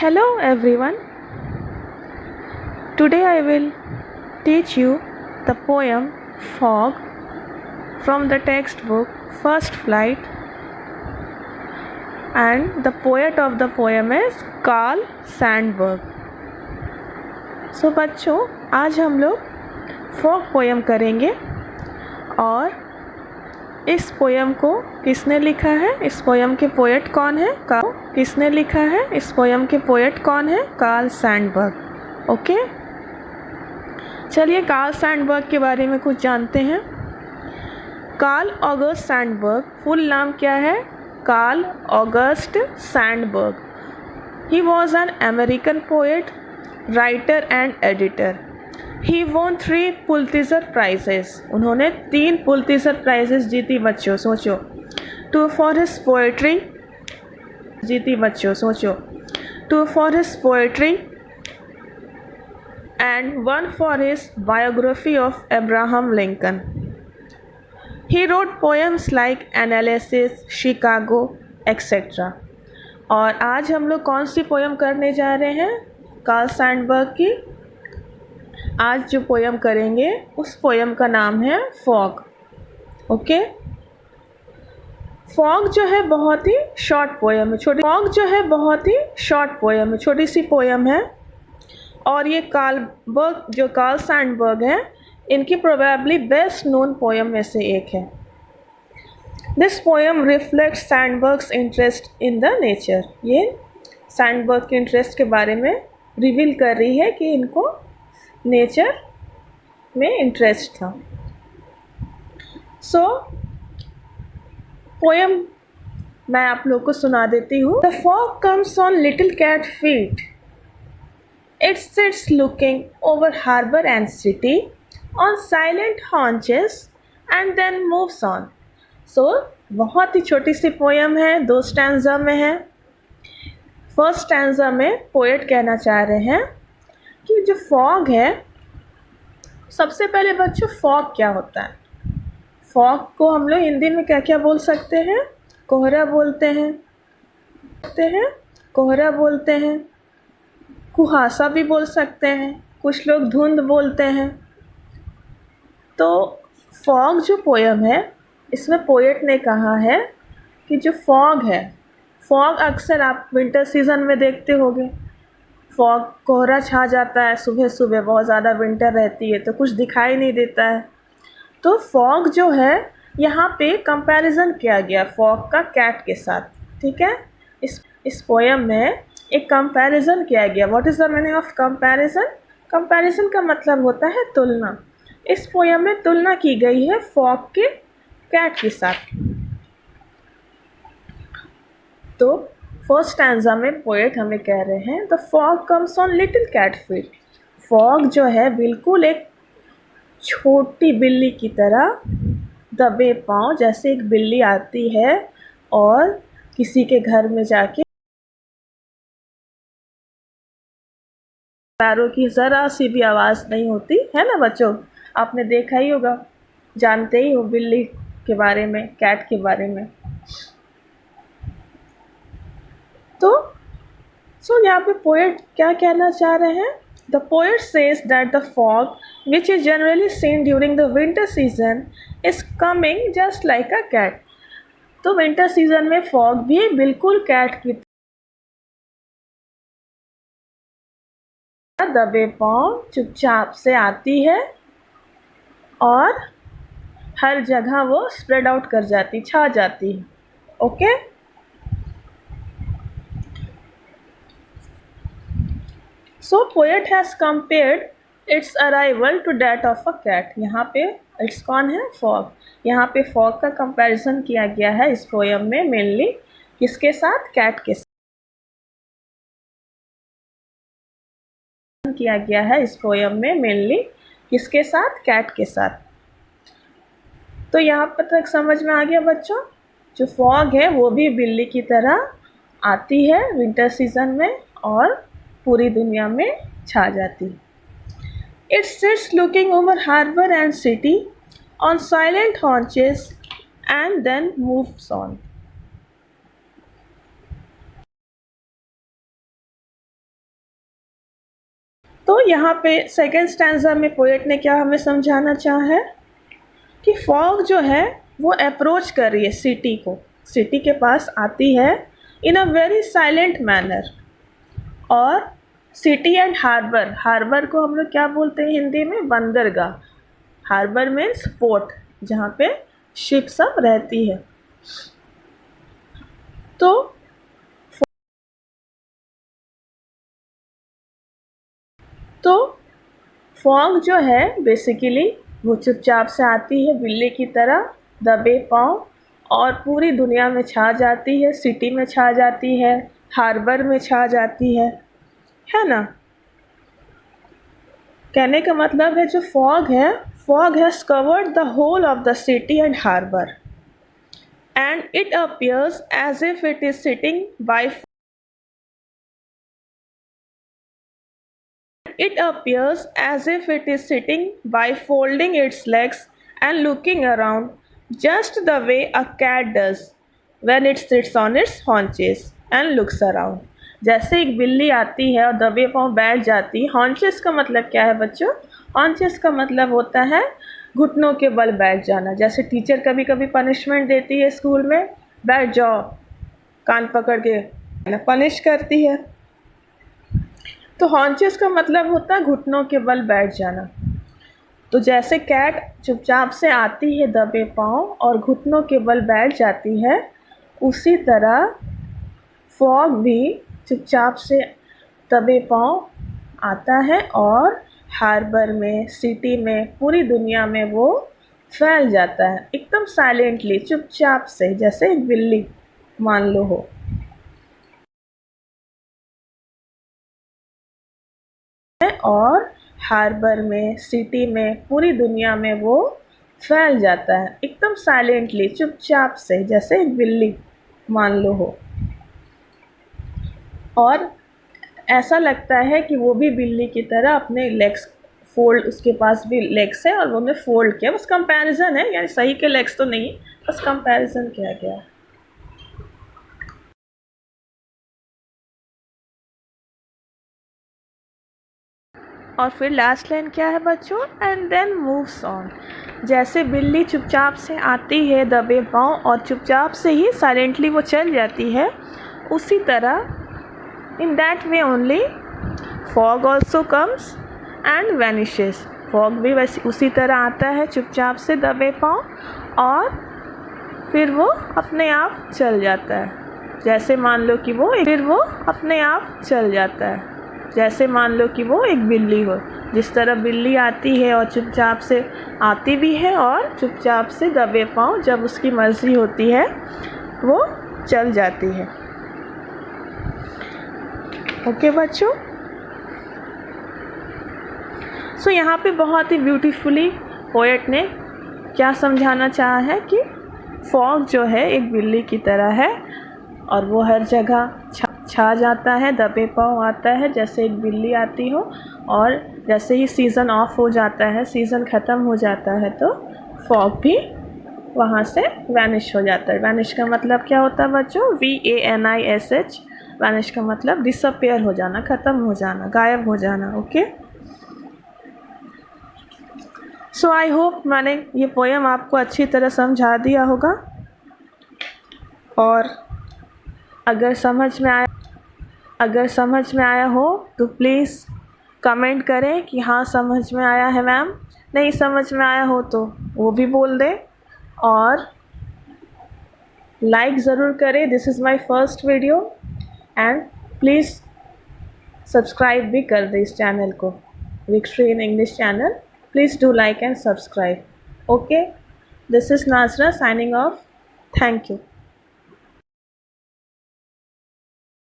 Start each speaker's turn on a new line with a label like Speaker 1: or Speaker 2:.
Speaker 1: Hello everyone. Today I will teach you the poem Fog from the textbook First Flight, and the poet of the poem is Carl Sandburg. So बच्चों, आज हम लोग fog poem करेंगे। और इस poem को किसने लिखा है, इस पोएम के पोएट कौन है, किसने लिखा है, इस पोएम के पोएट कौन है, कार्ल सैंडबर्ग। ओके, चलिए कार्ल सैंडबर्ग के बारे में कुछ जानते हैं। कार्ल ऑगस्ट सैंडबर्ग, फुल नाम क्या है, Carl August Sandburg. He was an American poet, writer and editor. He won 3 Pulitzer prizes. उन्होंने 3 पुलित्ज़र प्राइजेस जीती बच्चों, सोचो। 2 फॉर हिज पोएट्री जीती बच्चों, सोचो। 2 for his poetry and 1 for his biography of Abraham Lincoln. He wrote poems like analysis, Chicago etcetera. और आज हम लोग कौन सी पोएम करने जा रहे हैं, कार्ल सैंडबर्ग की। आज जो पोएम करेंगे उस पोएम का नाम है फॉग। ओके, फॉग जो है बहुत ही शॉर्ट पोएम है, छोटी सी पोएम है। और ये कार्ल सैंडबर्ग है, इनकी प्रोबेबली बेस्ट नोन पोएम में से एक है। This poem reflects Sandburg's interest in the nature. ये सैंडबर्ग के इंटरेस्ट के बारे में रिवील कर रही है कि इनको नेचर में इंटरेस्ट था। सो पोएम मैं आप लोग को सुना देती हूँ। The fog comes on little cat feet, it sits looking over harbour and city on silent haunches and then moves on. So बहुत ही छोटी सी पोएम है, 2 स्टैंजा में है। फर्स्ट स्टैंजा में पोएट कहना चाह रहे हैं कि जो फॉग है, सबसे पहले बच्चों फॉग क्या होता है। फॉग को हम लोग हिंदी में क्या क्या बोल सकते हैं, कोहरा बोलते हैं, कुहासा भी बोल सकते हैं, कुछ लोग धुंध बोलते हैं। तो फॉग जो पोएम है, इसमें पोएट ने कहा है कि जो फॉग है, फॉग अक्सर आप विंटर सीजन में देखते होंगे। फॉग, कोहरा छा जाता है सुबह सुबह, बहुत ज़्यादा विंटर रहती है तो कुछ दिखाई नहीं देता है। तो फॉग जो है, यहाँ पे कंपैरिजन किया गया फॉग का कैट के साथ। ठीक है, इस पोएम में एक कंपैरिजन किया गया। What is the meaning of comparison? Comparison का मतलब होता है तुलना। इस पोएम में तुलना की गई है फॉग के कैट के साथ। तो फर्स्ट स्टैंजा में पोएट हमें कह रहे हैं the fog comes on little cat feet. Fog जो है बिल्कुल एक छोटी बिल्ली की तरह दबे पाँव, जैसे एक बिल्ली आती है और किसी के घर में जाके पैरों की ज़रा सी भी आवाज़ नहीं होती है ना बच्चों। आपने देखा ही होगा, जानते ही हो बिल्ली के बारे में, कैट के बारे में। तो यहाँ पे पोएट क्या कहना चाह रहे हैं? The poet says that the fog which is generally seen during the winter season is coming just like a cat. तो विंटर सीजन में फॉग भी बिल्कुल कैट की तरह दबे पाँव चुपचाप से आती है और हर जगह वो स्प्रेड आउट कर जाती, छा जाती है। Okay, So poet has compared its arrival to that of a cat. यहाँ पे इट्स कौन है, फॉग। यहाँ पे फॉग का कंपैरिजन किया गया है इस पोएम में, मेनली किसके साथ, कैट के साथ किया गया है इस पोएम में, मेनली किसके साथ, कैट के साथ। तो यहाँ पर तक समझ में आ गया बच्चों। जो फॉग है वो भी बिल्ली की तरह आती है विंटर सीजन में और पूरी दुनिया में छा जाती है। It sits looking over harbor and city on silent haunches and then moves on. तो यहाँ पे सेकेंड स्टैंजा में पोएट ने क्या हमें समझाना चाहा है कि फॉग जो है वो अप्रोच कर रही है सिटी को, सिटी के पास आती है इन अ वेरी साइलेंट मैनर। और सिटी एंड हार्बर, हार्बर को हम लोग क्या बोलते हैं हिंदी में, बंदरगाह। हार्बर मीन्स पोर्ट, जहाँ पे शिप सब रहती है। तो फॉग जो है बेसिकली वो चुपचाप से आती है बिल्ली की तरह दबे पाँव, और पूरी दुनिया में छा जाती है, सिटी में छा जाती है, हार्बर में छा जाती है ना। कहने का मतलब है जो fog has covered the whole of the city and harbour and it appears as if it is sitting by It appears as if it is sitting by folding its legs and looking around, just the way a cat does when it sits on its haunches and looks around. जैसे एक बिल्ली आती है और दबे पाँव बैठ जाती है। haunches का मतलब क्या है बच्चों? haunches का मतलब होता है घुटनों के बल बैठ जाना। जैसे टीचर कभी कभी पनिशमेंट देती है स्कूल में, बैठ जाओ, कान पकड़ के पनिश करती है। तो हॉन्चेस का मतलब होता है घुटनों के बल बैठ जाना। तो जैसे कैट चुपचाप से आती है दबे पाँव और घुटनों के बल बैठ जाती है, उसी तरह फॉग भी चुपचाप से दबे पाँव आता है और हार्बर में, सिटी में, पूरी दुनिया में वो फैल जाता है एकदम साइलेंटली, चुपचाप से, जैसे एक बिल्ली मान लो हो। और हार्बर में, सिटी में, पूरी दुनिया में वो फैल जाता है एकदम साइलेंटली, चुपचाप से, जैसे एक बिल्ली मान लो हो। और ऐसा लगता है कि वो भी बिल्ली की तरह अपने लेग्स फोल्ड, उसके पास भी लेग्स है और वो ने फोल्ड किया, बस कंपैरिजन है, यानी सही के लेग्स तो नहीं, बस कंपैरिजन किया गया है। और फिर लास्ट लाइन क्या है बच्चों, एंड देन मूव्स ऑन। जैसे बिल्ली चुपचाप से आती है दबे पाँव और चुपचाप से ही साइलेंटली वो चल जाती है, उसी तरह in that way only fog also comes and vanishes. Fog भी वैसे उसी तरह आता है चुपचाप से दबे पाँव और फिर वो अपने आप चल जाता है। जैसे मान लो कि वो अपने आप चल जाता है, जैसे मान लो कि वो एक बिल्ली हो। जिस तरह बिल्ली आती है और चुपचाप से आती भी है और चुपचाप से दबे पाँव जब उसकी मर्ज़ी होती है वो चल जाती है। ओके बच्चों, सो यहाँ पे बहुत ही ब्यूटीफुली पोएट ने क्या समझाना चाहा है कि फॉग जो है एक बिल्ली की तरह है और वो हर जगह छा जाता है, दबे पाँव आता है जैसे एक बिल्ली आती हो, और जैसे ही सीज़न ऑफ हो जाता है, सीज़न ख़त्म हो जाता है, तो फॉग भी वहाँ से वैनिश हो जाता है। वैनिश का मतलब क्या होता है बच्चों? VANISH। वैनिश का मतलब डिसअपेयर हो जाना, ख़त्म हो जाना, गायब हो जाना। ओके, सो आई होप मैंने ये पोएम आपको अच्छी तरह समझा दिया होगा। और अगर समझ में आया हो तो प्लीज़ कमेंट करें कि हाँ समझ में आया है मैम। नहीं समझ में आया हो तो वो भी बोल दें, और लाइक ज़रूर करें। This is my first video, and please subscribe भी कर दें इस चैनल को, victory in English channel. Please do like and subscribe. Okay, this is Nazra signing off. Thank you.